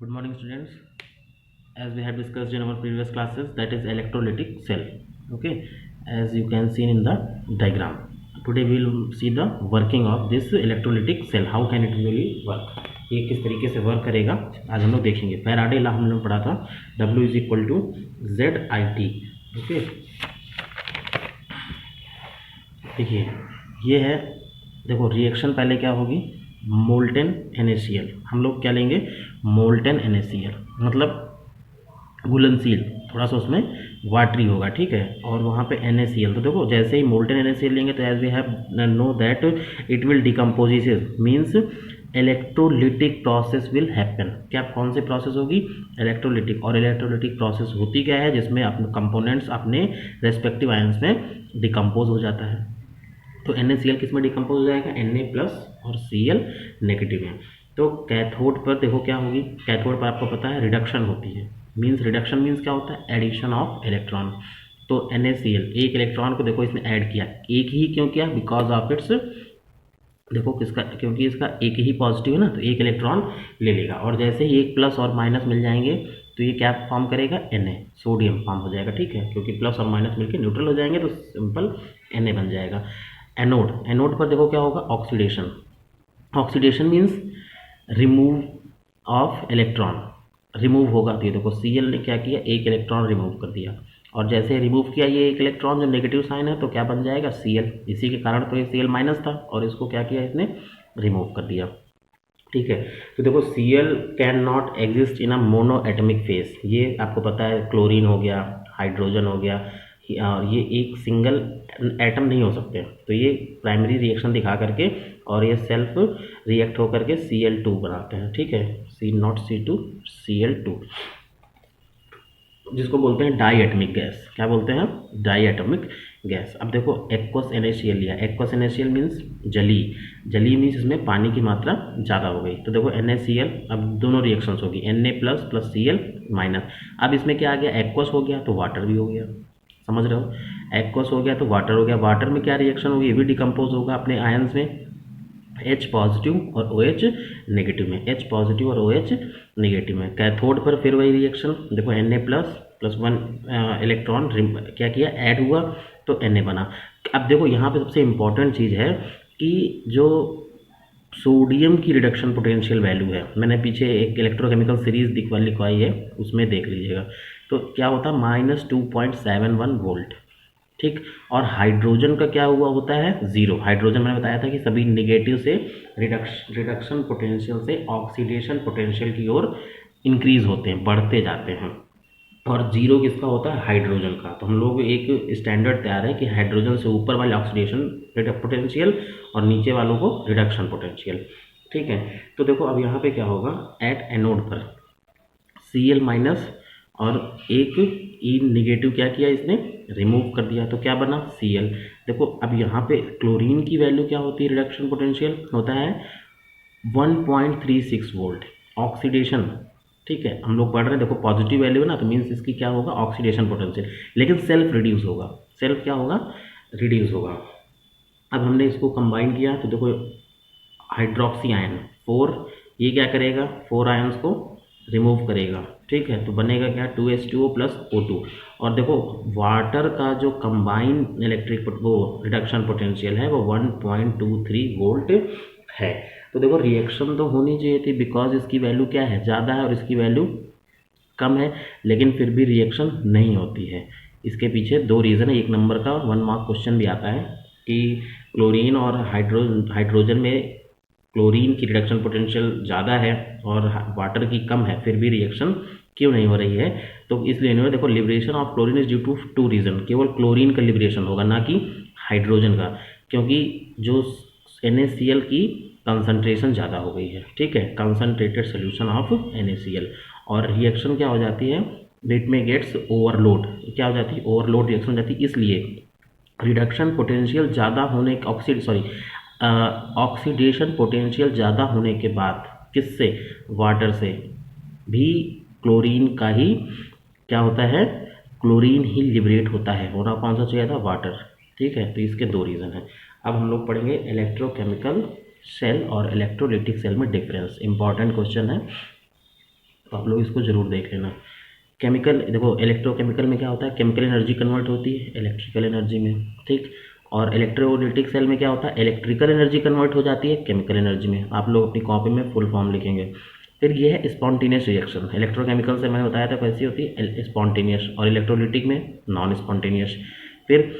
Good morning, students. As we have discussed in our previous classes, that is electrolytic cell. Okay, as you can see in the diagram. Today we will see the working of this electrolytic cell. How can it really work? ये किस तरीके से work करेगा आज हम लोग देखेंगे. Faraday law हम लोग पढ़ा था. W is equal to ZIT. Okay, देखिए ये है. देखो रिएक्शन पहले क्या होगी, मोल्टेन NaCl. हम लोग क्या लेंगे, मोल्टेन NaCl मतलब घुलनशील, थोड़ा सा उसमें वाटरी होगा, ठीक है. और वहाँ पे NaCl, तो देखो जैसे ही मोल्टेन NaCl लेंगे तो as we have know that it will decomposes, means electrolytic process will happen. क्या कौन सी प्रोसेस होगी, इलेक्ट्रोलिटिक. और इलेक्ट्रोलिटिक प्रोसेस होती क्या है, जिसमें अपने कंपोनेंट्स अपने रेस्पेक्टिव आयंस में डिकम्पोज हो जाता है. तो NaCl किस में डिकम्पोज हो जाएगा, Na प्लस और Cl नेगेटिव में. तो कैथोड पर देखो क्या होगी, कैथोड पर आपको पता है रिडक्शन होती है. रिडक्शन मीन्स क्या होता है, एडिशन ऑफ इलेक्ट्रॉन. तो NaCl एक इलेक्ट्रॉन को देखो इसने ऐड किया, एक ही क्यों किया, बिकॉज ऑफ इट्स, देखो किसका, क्योंकि इसका एक ही पॉजिटिव है ना, तो एक इलेक्ट्रॉन ले लेगा. और जैसे ही एक प्लस और माइनस मिल जाएंगे तो ये क्या फॉर्म करेगा, Na, सोडियम फॉर्म हो जाएगा, ठीक है. क्योंकि प्लस और माइनस मिलकर न्यूट्रल हो जाएंगे तो सिंपल Na बन जाएगा. एनोड पर देखो क्या होगा, oxidation. Oxidation means remove of electron, remove होगा. तो ये देखो Cl ने क्या किया, एक इलेक्ट्रॉन रिमूव कर दिया. और जैसे रिमूव किया ये एक इलेक्ट्रॉन जो नेगेटिव साइन है, तो क्या बन जाएगा, Cl. इसी के कारण तो ये Cl माइनस था और इसको क्या किया इसने, रिमूव कर दिया, ठीक है. तो देखो Cl can not exist in a mono atomic phase. ये आपको पता है, क्लोरीन हो गया, हाइड्रोजन हो गया, और ये एक सिंगल एटम नहीं हो सकते. तो ये प्राइमरी रिएक्शन दिखा करके और ये सेल्फ रिएक्ट होकर के Cl2 बनाते हैं, ठीक है. C0C2 Cl2, जिसको बोलते हैं डाई एटमिक गैस. क्या बोलते हैं, डाई एटमिक गैस. अब देखो एक्वस NaCl लिया. एक्वस NaCl मीन्स जली. जली मीन्स इसमें पानी की मात्रा ज़्यादा हो गई. तो देखो NaCl, अब दोनों रिएक्शंस होगी, Na plus plus Cl minus. अब इसमें क्या आ गया, एक्वस हो गया तो वाटर भी हो गया. समझ रहे हो, एक्वस हो गया तो वाटर हो गया. वाटर में क्या रिएक्शन होगी, ये भी डिकम्पोज होगा अपने आयंस में, H पॉजिटिव और OH नेगेटिव में, H पॉजिटिव और OH नेगेटिव में. कैथोड पर फिर वही रिएक्शन, देखो Na प्लस प्लस 1 इलेक्ट्रॉन क्या किया, ऐड हुआ तो Na बना. अब देखो यहाँ पे सबसे इम्पॉर्टेंट चीज़ है कि जो सोडियम की रिडक्शन पोटेंशियल वैल्यू है, मैंने पीछे एक इलेक्ट्रोकेमिकल सीरीज लिखवाई है, उसमें देख लीजिएगा. तो क्या होता है, -2.71 वोल्ट, ठीक. और हाइड्रोजन का क्या हुआ होता है, 0. हाइड्रोजन मैंने बताया था कि सभी निगेटिव से रिडक्शन पोटेंशियल से ऑक्सीडेशन पोटेंशियल की ओर इंक्रीज होते हैं, बढ़ते जाते हैं. और 0 किसका होता है, हाइड्रोजन का. तो हम लोग एक स्टैंडर्ड तैयार है कि हाइड्रोजन से ऊपर वाले ऑक्सीडेशन पोटेंशियल और नीचे वालों को रिडक्शन पोटेंशियल, ठीक है. तो देखो अब यहाँ पे क्या होगा, एट एनोड पर Cl माइनस और एक E निगेटिव क्या किया इसने, रिमूव कर दिया, तो क्या बना, Cl. देखो अब यहाँ पे क्लोरीन की वैल्यू क्या होती है, रिडक्शन पोटेंशियल होता है 1.36 वोल्ट. ऑक्सीडेशन, ठीक है, हम लोग पढ़ रहे हैं, देखो पॉजिटिव वैल्यू है ना, तो मीन्स इसकी क्या होगा, ऑक्सीडेशन पोटेंशियल. लेकिन सेल्फ रिड्यूस होगा, सेल्फ क्या होगा, रिड्यूस होगा. अब हमने इसको कंबाइन किया तो देखो हाइड्रोक्सी आयन 4, ये क्या करेगा, 4 आयन्स को रिमूव करेगा, ठीक है. तो बनेगा क्या, 2H2O प्लस O2. और देखो वाटर का जो कंबाइन इलेक्ट्रिक वो रिडक्शन पोटेंशियल है वो 1.23 वोल्ट है. तो देखो रिएक्शन तो होनी चाहिए थी, बिकॉज इसकी वैल्यू क्या है, ज़्यादा है और इसकी वैल्यू कम है, लेकिन फिर भी रिएक्शन नहीं होती है. इसके पीछे 2 रीज़न है. 1 नंबर का 1 मार्क क्वेश्चन भी आता है कि क्लोरीन और हाइड्रोजन में क्लोरीन की रिडक्शन पोटेंशियल ज़्यादा है और वाटर की कम है, फिर भी रिएक्शन क्यों नहीं हो रही है. तो इसलिए इन्होंने देखो liberation of chlorine is due to 2 reason. केवल क्लोरीन का लिबरेशन होगा, ना कि हाइड्रोजन का, क्योंकि जो NaCl की कंसंट्रेशन ज़्यादा हो गई है, ठीक है, कंसनट्रेटेड सोल्यूशन ऑफ NaCl. और रिएक्शन क्या हो जाती है, इट में गेट्स ओवरलोड. क्या हो जाती है, ओवरलोड रिएक्शन हो जाती है. इसलिए रिडक्शन पोटेंशियल ज़्यादा होने ऑक्सीडेशन पोटेंशियल ज़्यादा होने के बाद किससे, वाटर से भी क्लोरीन का ही क्या होता है, क्लोरीन ही लिबरेट होता है. होना कौन सा चाहिए था, वाटर, ठीक है. तो इसके 2 रीज़न हैं. अब हम लोग पढ़ेंगे इलेक्ट्रोकेमिकल सेल और इलेक्ट्रोलिटिक सेल में डिफरेंस. इंपॉर्टेंट क्वेश्चन है. तो आप लोग इसको ज़रूर देख लेना। केमिकल, देखो इलेक्ट्रोकेमिकल में क्या होता है, केमिकल एनर्जी कन्वर्ट होती है इलेक्ट्रिकल एनर्जी में, ठीक। और इलेक्ट्रोलिटिक सेल में क्या होता है, इलेक्ट्रिकल एनर्जी कन्वर्ट हो जाती है केमिकल एनर्जी में। आप लोग अपनी कॉपी में फुल फॉर्म लिखेंगे। फिर ये है स्पॉन्टेनियस रिएक्शन। इलेक्ट्रोकेमिकल से मैंने बताया था कैसी होती है, स्पॉन्टेनियस, और इलेक्ट्रोलिटिक में नॉन स्पॉन्टेनियस। फिर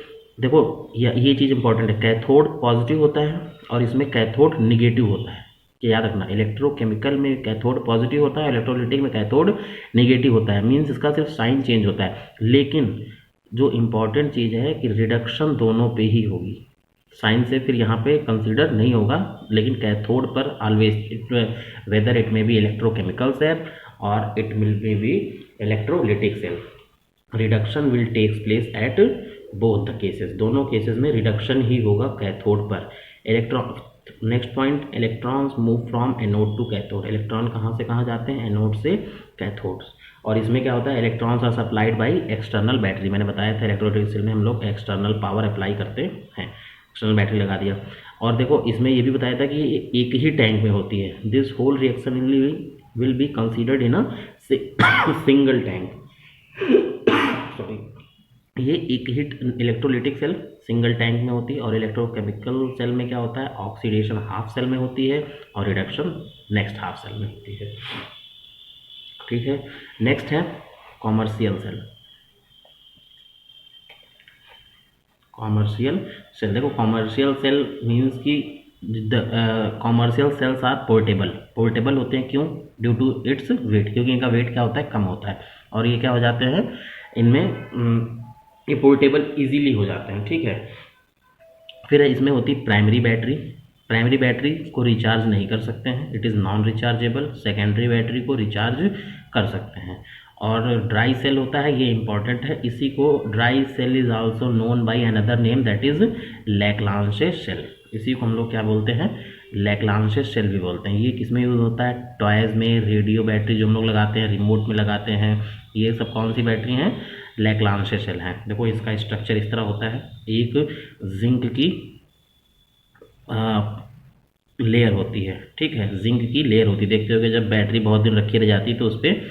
देखो ये चीज़ इंपॉर्टेंट है, कैथोड पॉजिटिव होता है और इसमें कैथोड निगेटिव होता है, कि याद रखना। इलेक्ट्रोकेमिकल में कैथोड पॉजिटिव होता है, इलेक्ट्रोलिटिक में कैथोड निगेटिव होता है। मीन्स इसका सिर्फ साइन चेंज होता है, लेकिन जो इम्पॉर्टेंट चीज़ है कि रिडक्शन दोनों पे ही होगी। साइन से फिर यहाँ पे कंसीडर नहीं होगा, लेकिन कैथोड पर always, whether it may be electrochemical cell और it will be electrolytic cell, reduction will takes place at both the cases. दोनों केसेस में रिडक्शन ही होगा कैथोड पर। Electron, next point, electrons move from anode to cathode. Electron कहाँ से कहाँ जाते हैं, एनोड से कैथोड। और इसमें क्या होता है, electrons are supplied by external battery. मैंने बताया था इलेक्ट्रोलिटिक सेल में हम लोग एक्सटर्नल पावर अप्लाई करते हैं, एक्सटर्नल बैटरी लगा दिया। और देखो इसमें ये भी बताया था कि एक ही टैंक में होती है। This whole reaction will be considered in a single tank. Sorry, ये एक ही इलेक्ट्रोलिटिक सेल सिंगल टैंक में होती है, और इलेक्ट्रोकेमिकल सेल में क्या होता है, ऑक्सीडेशन हाफ सेल में होती है और रिडक्शन नेक्स्ट हाफ सेल में होती है, ठीक है। नेक्स्ट है कॉमर्शियल सेल। कॉमर्शियल सेल, देखो कॉमर्शियल सेल मीन्स कि commercial cells are portable. Portable होते हैं क्यों, ड्यू टू इट्स वेट, क्योंकि इनका वेट क्या होता है, कम होता है, और ये क्या हो जाते हैं, इनमें ये पोर्टेबल इजीली हो जाते हैं, ठीक है। फिर इसमें होती प्राइमरी बैटरी। प्राइमरी बैटरी को रिचार्ज नहीं कर सकते हैं, it is non rechargeable. Secondary battery को रिचार्ज कर सकते हैं। और ड्राई सेल होता है, ये इंपॉर्टेंट है, इसी को dry cell is also known by another name that is Lagrange cell. इसी को हम लोग क्या बोलते हैं, लैग्रांज सेल भी बोलते हैं। ये किस में यूज़ होता है, टॉयज़ में, रेडियो बैटरी जो हम लोग लगाते हैं, रिमोट में लगाते हैं, ये सब कौन सी बैटरी हैं, लैग्रांज सेल हैं। देखो इसका स्ट्रक्चर इस तरह होता है, एक जिंक की लेयर होती है, ठीक है, जिंक की लेयर होती है। देखते हो कि जब बैटरी बहुत दिन रखी रह जाती है तो उस पर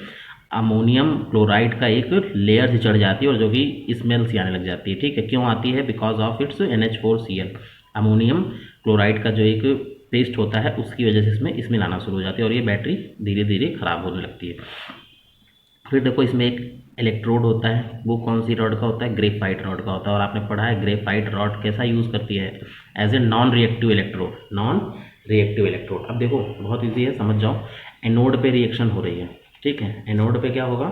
अमोनियम क्लोराइड का एक लेयर से चढ़ जाती है, और जो कि स्मेल सी आने लग जाती है, ठीक है। क्यों आती है, because of its NH4Cl, ammonium chloride का जो एक पेस्ट होता है उसकी वजह से इसमें स्मेल आना शुरू हो जाती है, और ये बैटरी धीरे धीरे ख़राब होने लगती है। फिर देखो इसमें एक इलेक्ट्रोड होता है, वो कौन सी रॉड का होता है, ग्रेफाइट रॉड का होता है। और आपने पढ़ा है ग्रेफाइट रॉड कैसा यूज़ करती है, as a non reactive electrode, non reactive electrode. अब देखो बहुत ईजी है, समझ जाओ। एनोड पे रिएक्शन हो रही है, ठीक है, एनोड पे क्या होगा,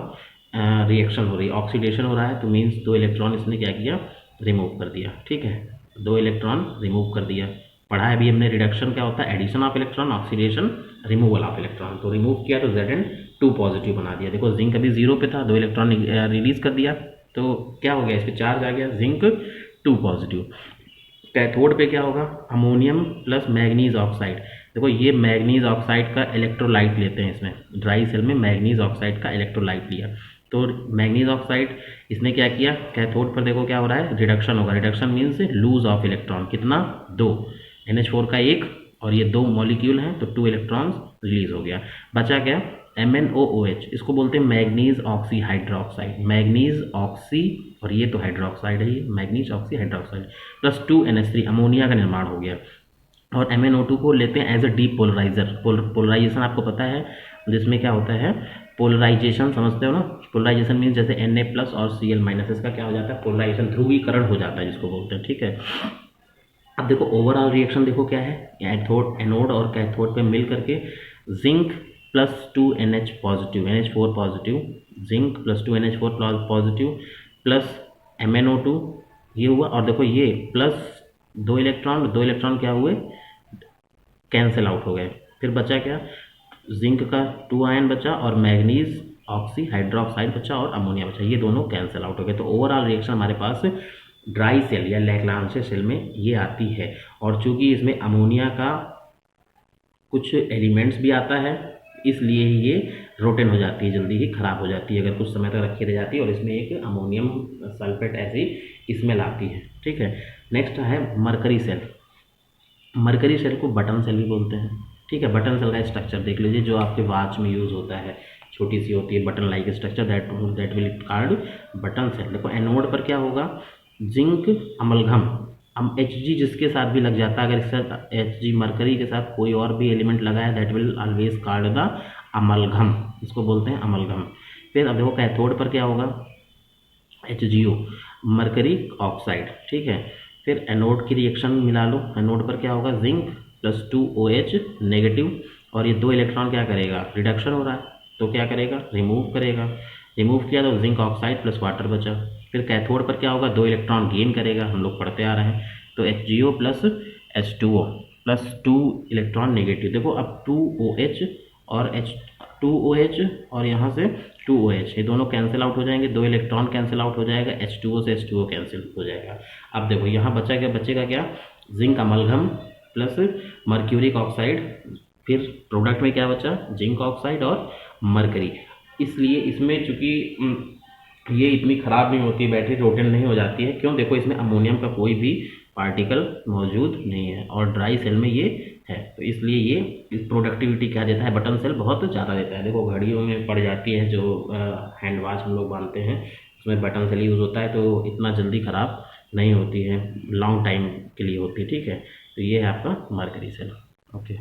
रिएक्शन हो रही है, ऑक्सीडेशन हो रहा है, तो मीन्स 2 इलेक्ट्रॉन इसने क्या किया, रिमूव कर दिया, ठीक है, 2 इलेक्ट्रॉन रिमूव कर दिया। पढ़ा है अभी हमने, रिडक्शन क्या होता है, addition of electron, oxidation removal of electron. तो रिमूव किया तो Zn2 पॉजिटिव बना दिया। देखो जिंक अभी 0 पे था, 2 इलेक्ट्रॉन रिलीज कर दिया, तो क्या हो गया, इस पर चार्ज आ गया, जिंक 2 पॉजिटिव। कैथोड पे क्या होगा, अमोनियम प्लस मैग्नीज ऑक्साइड। देखो ये मैग्नीज ऑक्साइड का इलेक्ट्रोलाइट लेते हैं इसमें, ड्राई सेल में मैग्नीज ऑक्साइड का इलेक्ट्रोलाइट लिया, तो मैग्नीज ऑक्साइड इसने क्या किया, कैथोड पर देखो क्या हो रहा है, रिडक्शन होगा। Reduction means lose of electron, कितना, 2, NH4 का 1, और ये 2 मॉलिक्यूल हैं, तो 2 इलेक्ट्रॉन्स रिलीज हो गया। बचा क्या, MnOOH, इसको बोलते हैं manganese oxy hydroxide. Manganese oxy, और ये तो हाइड्रोक्साइड है, ये manganese oxy hydroxide, plus 2 NH3, ammonia का निर्माण हो गया। और MnO2 को लेते हैं एज ए डीपोलराइजर। पोलराइजेशन आपको पता है, जिसमें क्या होता है, पोलराइजेशन समझते हो ना, पोलराइजेशन मीन्स जैसे Na+ और Cl- इसका क्या हो जाता है, पोलराइजेशन, ध्रुवीकरण हो जाता है जिसको बोलते हैं, ठीक है। अब देखो ओवरऑल रिएक्शन देखो क्या है, एनोड और कैथोड पे मिल करके zinc +2 NH positive, NH4 positive, zinc +2 NH4 positive plus MnO2 ये हुआ, और देखो ये प्लस 2 इलेक्ट्रॉन क्या हुए, कैंसिल आउट हो गए। फिर बचा क्या, जिंक का 2 आयन बचा, और मैग्नीज ऑक्सी हाइड्रोक्साइड बचा, और अमोनिया बचा, ये दोनों कैंसिल आउट हो गए। तो ओवरऑल रिएक्शन हमारे पास ड्राई सेल या लैग्रांज सेल में ये आती है। और चूंकि इसमें अमोनिया का कुछ एलिमेंट्स भी आता है, इसलिए ही ये रोटेन हो जाती है, जल्दी ही खराब हो जाती है अगर कुछ समय तक रखी रह जाती है, और इसमें एक अमोनियम सल्फेट ऐसी स्मेल आती है, ठीक है। नेक्स्ट है मरकरी सेल। मरकरी सेल को बटन सेल भी बोलते हैं, ठीक है। बटन सेल का स्ट्रक्चर देख लीजिए, जो आपके वॉच में यूज़ होता है, छोटी सी होती है button like structure, that will called button cell. देखो एनोड पर क्या होगा, जिंक अमलगम। हम Hg जिसके साथ भी लग जाता है, अगर इसके साथ Hg मरकरी के साथ कोई और भी एलिमेंट लगा है, that will always called the amalgam, इसको बोलते हैं अमलगम। फिर अब देखो कैथोड पर क्या होगा, HgO मरकरी ऑक्साइड, ठीक है। फिर एनोड की रिएक्शन मिला लो, एनोड पर क्या होगा, जिंक प्लस 2OH नेगेटिव, और ये 2 इलेक्ट्रॉन क्या करेगा, रिडक्शन हो रहा है तो क्या करेगा, रिमूव करेगा, रिमूव किया तो जिंक ऑक्साइड प्लस वाटर बचा। फिर कैथोड पर क्या होगा, 2 इलेक्ट्रॉन गेन करेगा, हम लोग पढ़ते आ रहे हैं, तो HgO plus H2O plus 2 electron negative. देखो अब 2OH और H2OH और यहाँ से 2OH, ये दोनों कैंसिल आउट हो जाएंगे, 2 इलेक्ट्रॉन कैंसिल आउट हो जाएगा, H2O से H2O कैंसिल हो जाएगा। अब देखो यहाँ बचेगा क्या, zinc amalgam plus mercuric oxide, फिर प्रोडक्ट में क्या बचा, जिंक ऑक्साइड और मरकरी। इसलिए इसमें चूंकि ये इतनी ख़राब नहीं होती बैटरी, रोटेट नहीं हो जाती है, क्यों, देखो इसमें अमोनियम का कोई भी पार्टिकल मौजूद नहीं है और ड्राई सेल में ये है, तो इसलिए ये प्रोडक्टिविटी क्या देता है, बटन सेल बहुत ज़्यादा देता है। देखो घड़ियों में पड़ जाती है, जो हैंड वॉच हम लोग बांधते हैं उसमें बटन सेल यूज़ होता है, तो इतना जल्दी ख़राब नहीं होती है, लॉन्ग टाइम के लिए होती है, ठीक है। तो ये है आपका मरकरी सेल, ओके।